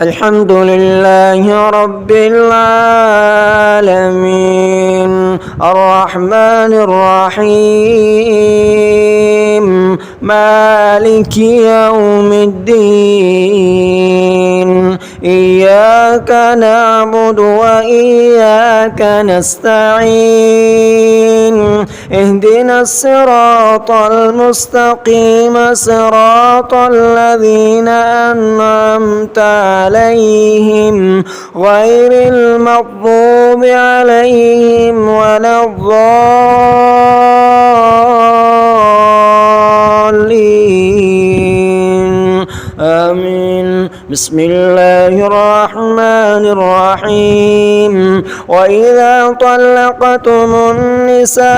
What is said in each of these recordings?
الحمد لله رب العالمين الرحمن الرحيم مالك يوم الدين إياك نعبد وإياك نستعين اهدنا الصراط المستقيم صراط الذين أنعمت عليهم غير المغضوب عليهم ولا الضالين آمين. بسم الله الرحمن الرحيم وإذا طلقتم النساء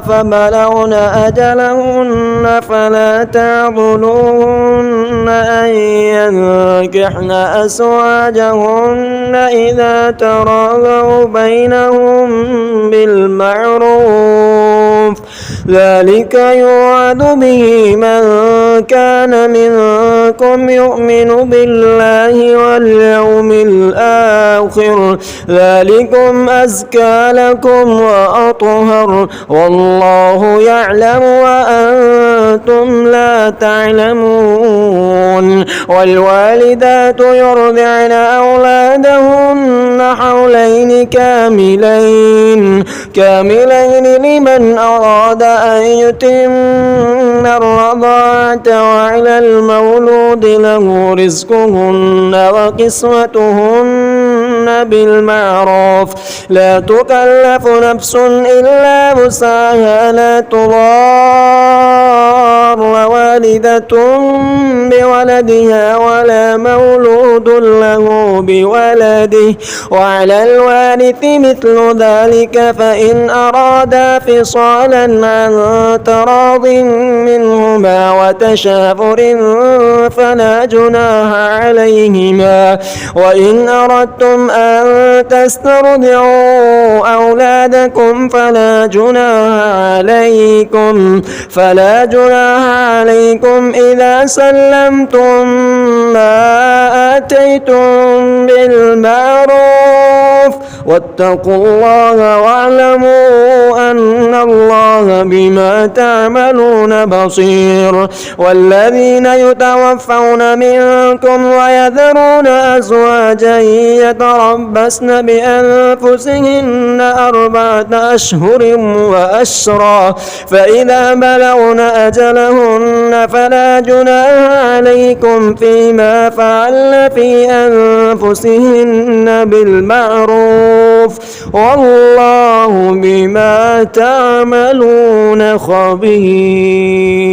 فبلغن أجلهن فلا تعضلوهن أن ينكحن أزواجهن إذا تراضوا بينهم بالمعروف ذلك يوعظ به من كان منكم يؤمن بالله واليوم الآخر ذلكم أزكى لكم وأطهر والله يعلم وأنتم لا تعلمون. والوالدات يرضعن أولادهن حولين كاملين لمن أراد أن يتم الرضاعة وعلى المولود له رزقهن وكسوتهن بالمعروف لا تكلف نفس إلا وسعها لا تضار والدة بولدها ولا مولود له بولده وعلى الوارث مثل ذلك فإن أرادا فصالا عن تراض منهما وتشافر فلا جناح عليهما. وإن أردتم أن تسترضعوا أولادكم فلا جناح عليكم إذا سلمتم ما آتيتم بالمعروف واتقوا الله واعلموا أن الله بما تعملون بصير. والذين يتوفون منكم ويذرون أزواجا يتربصن بأنفسهن 4 أشهر وأشرا فإذا بلغن أجلهن فلا جناح عليكم فيما فعلن في أنفسهن بالمعروف والله بما تعملون خبير.